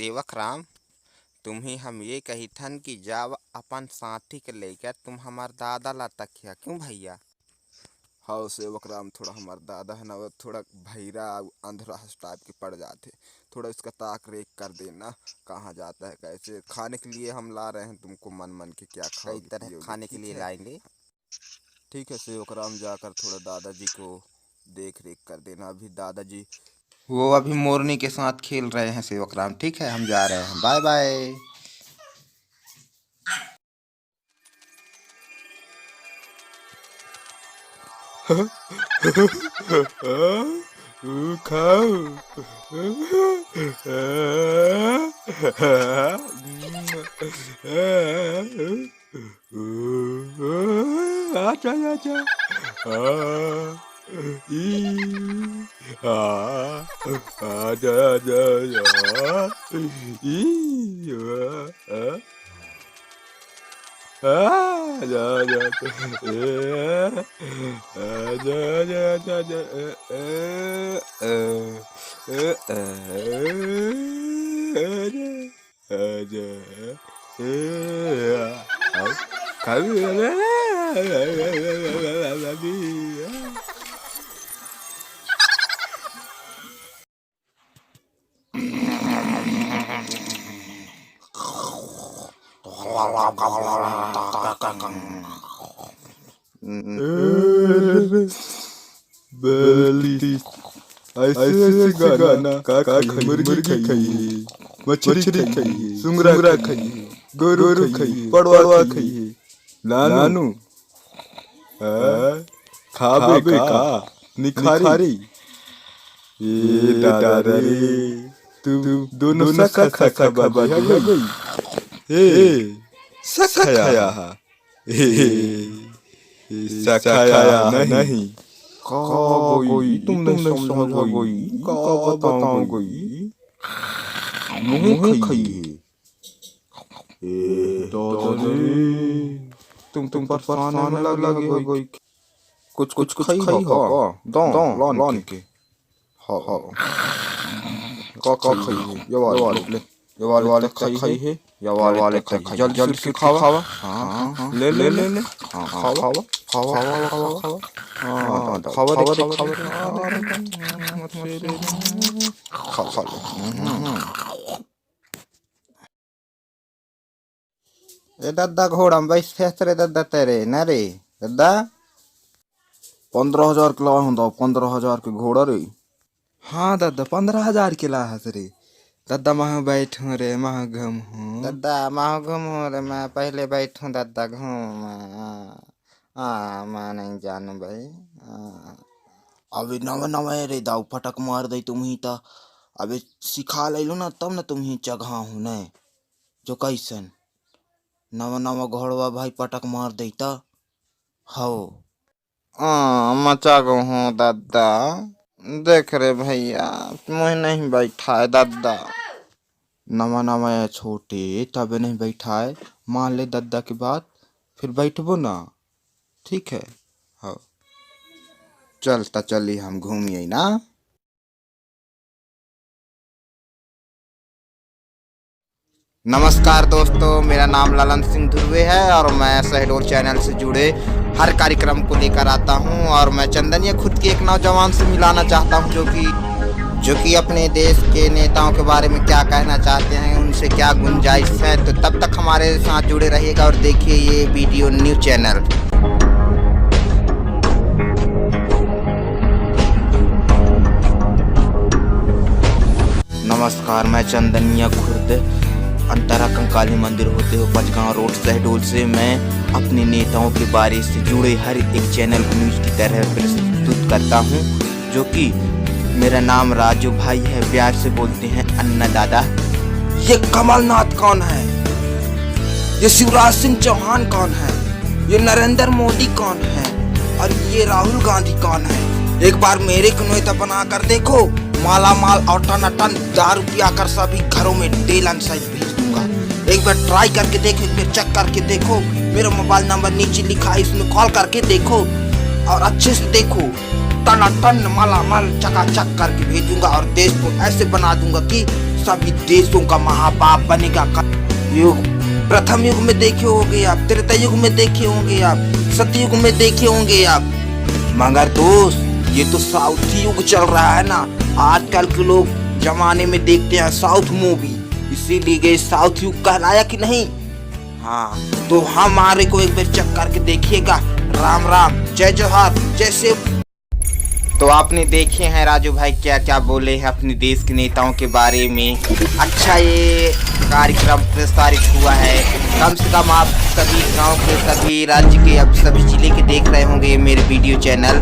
सेवक राम, तुम्ही हम ये कही थन कि जाव अपन साथी के लेकर तुम हमार दादा ला तकिया क्यों भैया। हाँ सेवक राम, थोड़ा हमार दादा है ना वो थोड़ा भैरा अंधरा टाइप के पड़ जाते, थोड़ा इसका ताक रेख कर देना। कहाँ जाता है कैसे, खाने के लिए हम ला रहे हैं तुमको, मन मन के क्या कई खाओगे तरह पियोगे, खाने के ठीक लिए है। लाएंगे। ठीक है सेवक राम, जाकर थोड़ा दादाजी को देख रेख कर देना। अभी दादाजी वो अभी मोरनी के साथ खेल रहे हैं सेवक राम, ठीक है हम जा रहे हैं, बाय बाय। खाओ। आजा आजा। आजा आजा। आजा आजा। आजा आजा आजा। आजा बल्टी ऐसे ऐसे गाना का खाइए, मुर्गी खाइए, मछली खाइए, सुंगरा खाइए, गोरू खाइए, पड़वा खाइए। नानू खाबे का निखारी। ये दादा रे, तू दोनों सखा सखा बाबा गई। ए सखाया, सखाया नहीं। का गोई तुमने समझा गोई, का बताऊं गोई। मुँह खाइए। तुम परेशान में लगे हो गोई। कुछ कुछ खाई हो का दां लान के। हाँ हाँ का खाइए, ये वाले खाई है, ये वाले खाई। जल्दी से खावा। हाँ ले ले ले ले। हाँ खावा खावा खावा खावा। हाँ खावा दे खावा दे। खा लो। ए दादा घोड़ा में बैठे रे दादा तेरे ना रे दादा। 15,000 के लाया हूँ, 15,000 के घोड़ा रे। हाँ दादा 15,000 के लाहस रे दादा। मह बैठूं रे मह घूम हूँ दादा, मह घूम रे मैं पहले बैठूं दादा घूम। मैं नहीं जानू भाई। अभी नवा नवा रे दाऊ फटक मार दे तुम्ही ता। अबे सिखा ले लो ना तब ना तुम्ही जगह हूँ ने जो कैसन नवा नवा घोड़वा भाई पटक मार देता हो। मचा गो हूँ दादा। देख रे भैया मुझे नहीं बैठा है दादा। नवा नवा है छोटे तबे नहीं बैठा है, मान ले दादा की बात फिर बैठबो ना, ठीक है। हाँ चलता चली हम घूमिए ना। नमस्कार दोस्तों, मेरा नाम ललन सिंह ध्रुवे है और मैं शहडोल चैनल से जुड़े हर कार्यक्रम को लेकर आता हूं। और मैं चंदनिया खुद के एक नौजवान से मिलाना चाहता हूं जो कि अपने देश के नेताओं के बारे में क्या कहना चाहते हैं, उनसे क्या गुंजाइश है। तो तब तक हमारे साथ जुड़े रहिएगा और देखिए ये वीडियो न्यूज चैनल। नमस्कार, मैं चंदनिया खुर्द अंतरा कंकाली मंदिर होते हुए पचगांव रोड शहडोल से मैं अपने नेताओं के बारे से जुड़े हर एक चैनल को न्यूज की तरह प्रस्तुत करता हूं, जो कि मेरा नाम राजू भाई है, प्यार से बोलते हैं अन्ना दादा। ये कमलनाथ कौन है, ये शिवराज सिंह चौहान कौन है, ये नरेंद्र मोदी कौन है और ये राहुल गांधी कौन है। एक बार मेरे को नेता बना कर देखो, माला माल और टन टन दारू पिया कर सभी घरों में डेलन साइज भेज दूंगा। एक बार ट्राई करके देखो, एक बार चेक करके देखो। मेरा मोबाइल नंबर नीचे लिखा है, इसमें कॉल करके देखो और अच्छे से देखो। टनाटन मालामाल चकाचक करके भेजूंगा और देश को ऐसे बना दूंगा कि सभी देशों का महापाप बनेगा। युग प्रथम युग में देखे होंगे आप, त्रेता युग में देखे होंगे आप, सतयुग में देखे होंगे आप, मगर दोस्त ये तो साउथ युग चल रहा है ना। आजकल के लोग जमाने में देखते हैं साउथ मूवी, इसीलिए ये साउथ युग कहलाया कि नहीं। हाँ तो हमारे को एक बार चेक करके देखिएगा। राम राम, जय जोहार, जय शिव। तो आपने देखे हैं राजू भाई क्या क्या बोले हैं अपने देश के नेताओं के बारे में। अच्छा ये कार्यक्रम प्रसारित हुआ है, कम से कम आप सभी गांव के, सभी राज्य के, अब सभी जिले के देख रहे होंगे ये मेरे वीडियो चैनल।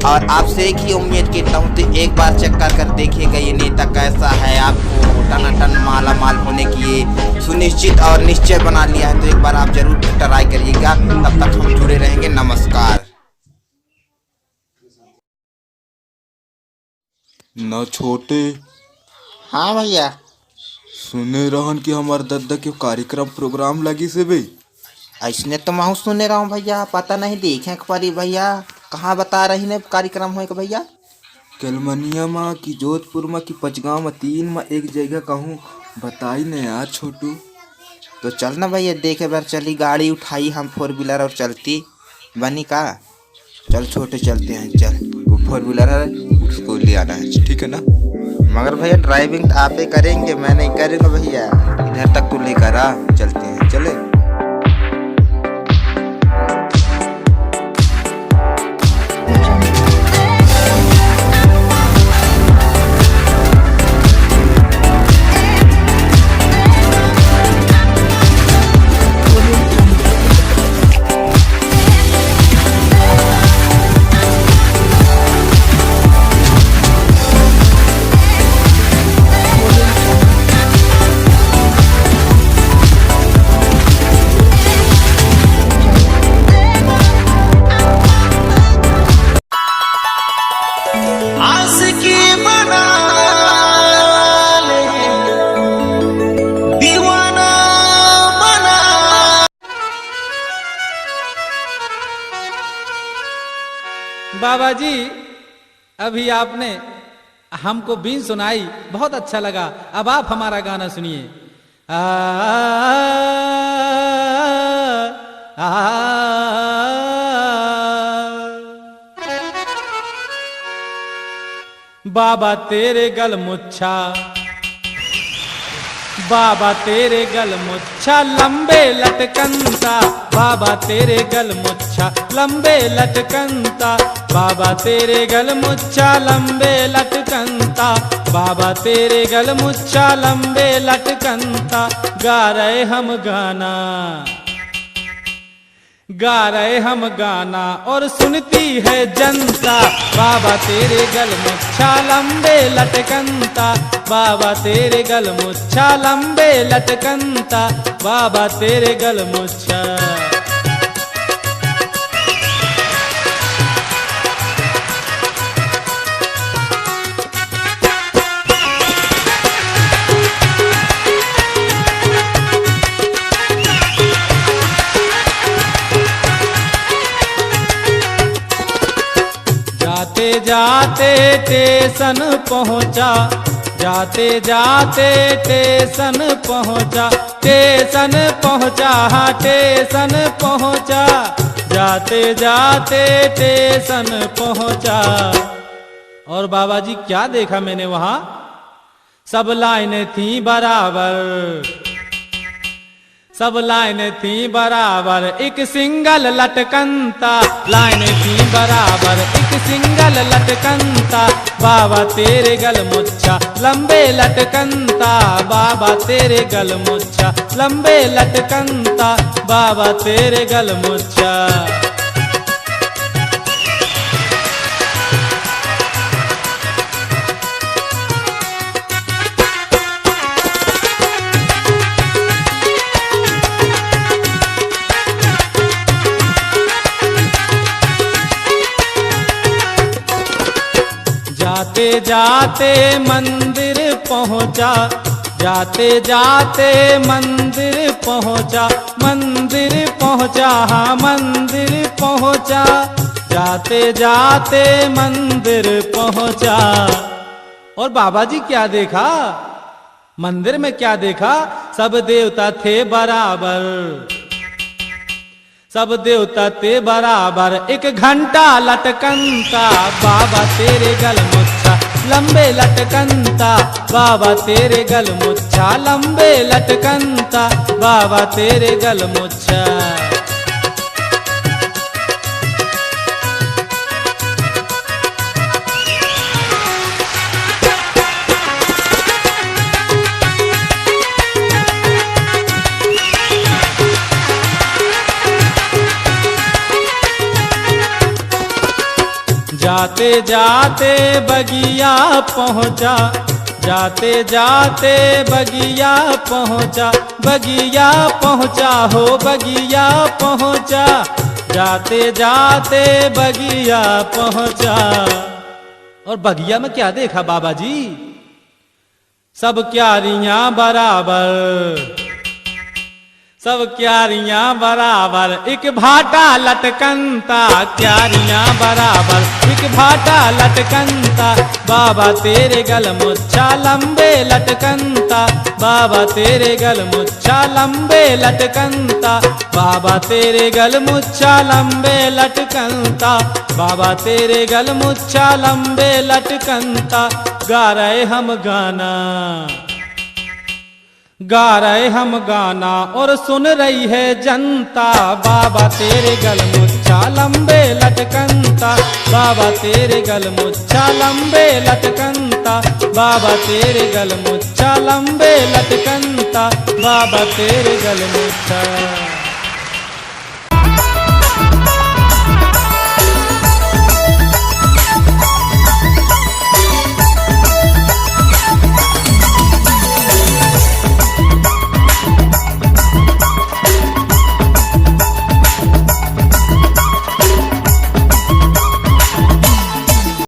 और आपसे एक ही उम्मीद करता हूँ तो एक बार चेक कर देखिएगा ये नेता कैसा है। आपको टनाटन माला माल होने की ये सुनिश्चित और निश्चय बना लिया है, तो एक बार आप जरूर ट्राई करिएगा। तब तक हम जुड़े रहेंगे। नमस्कार। न छोटे। हाँ भैया, सुने रहन कि हमार दादा के कार्यक्रम प्रोग्राम लगी से भाई। ऐसने तो मैं सुने रहा हूँ भैया, पता नहीं देखे परी भैया। कहाँ बता रही ने कार्यक्रम हो भैया? केलमनिया माँ की, जोधपुर माँ की, पचगाँव में, 3 में एक जगह कहूँ बताई न यार छोटू। तो चल ना भैया, देखे बार चली गाड़ी उठाई हम 4 व्हीलर और चलती बनी का। चल छोटे चलते हैं, चल वो 4 व्हीलर है उसको ले आना है, ठीक है ना। मगर भैया ड्राइविंग आप ही करेंगे, मैं नहीं करूँगा भैया। इधर तक तो लेकर आ, चलते हैं, चले। बाबा जी अभी आपने हमको बीन सुनाई, बहुत अच्छा लगा। अब आप हमारा गाना सुनिए। बाबा तेरे गल मुच्छा, बाबा तेरे गल मुच्छा लंबे लटकनता, बाबा तेरे गल मुच्छा लंबे लटकनता, बाबा तेरे गल मुच्छा लंबे लटकनता, बाबा तेरे गल मुच्छा लंबे लटकनता। गा रहे हम गाना, गा रहे हम गाना और सुनती है जनता। बाबा तेरे गल मुच्छा लंबे लटकनता, बाबा तेरे गल मुच्छा लंबे लटकनता, बाबा तेरे गल मुच्छा। जाते जाते स्टेशन पहुंचा, जाते जाते स्टेशन पहुंचा, स्टेशन पहुंचा, हाँ स्टेशन पहुंचा, जाते जाते स्टेशन पहुंचा। और बाबा जी क्या देखा मैंने वहां, सब लाइनें थी बराबर, सब लाइन थी बराबर, एक सिंगल लटकनता, लाइन थी बराबर, एक सिंगल लटकनता, बाबा तेरे गल मुच्छा लंबे लटकनता, बाबा तेरे गल मुच्छा लंबे लटकनता, बाबा तेरे गल मुच्छा। जाते जाते मंदिर पहुंचा, जाते जाते मंदिर पहुंचा, मंदिर पहुंचा, हाँ मंदिर पहुंचा, जाते जाते मंदिर पहुंचा। और बाबा जी क्या देखा? मंदिर में क्या देखा? सब देवता थे बराबर, सब देवता थे बराबर। एक घंटा लटकनता, बाबा तेरे गलमुच्छा लंबे लटकनता, बाबा तेरे गलमुच्छा लंबे लटकनता, बाबा तेरे गलमुच्छा। जाते जाते बगिया पहुंचा, जाते जाते बगिया पहुंचा, बगिया पहुंचा हो बगिया पहुंचा, जाते जाते बगिया पहुंचा। और बगिया में क्या देखा बाबा जी? सब क्यारियां बराबर, सब क्यारियां बराबर। एक भाटा लटकनता, क्यारियां बराबर, एक भाटा लटकनता, बाबा तेरे गलमुच्छा लंबे लटकनता, बाबा तेरे गलमुच्छा लंबे लटकनता, बाबा तेरे गलमुच्छा लंबे लटकनता, बाबा तेरे गलमुच्छा लंबे लटकनता। गा रहे हम गाना, गा रहे हम गाना और सुन रही है जनता, बाबा तेरे गलमुच्छा लंबे लटकनता, बाबा तेरे गलमुच्छा लंबे लटकनता, बाबा तेरे गलमुच्छा लंबे लटकनता, बाबा तेरे गलमुच्छा।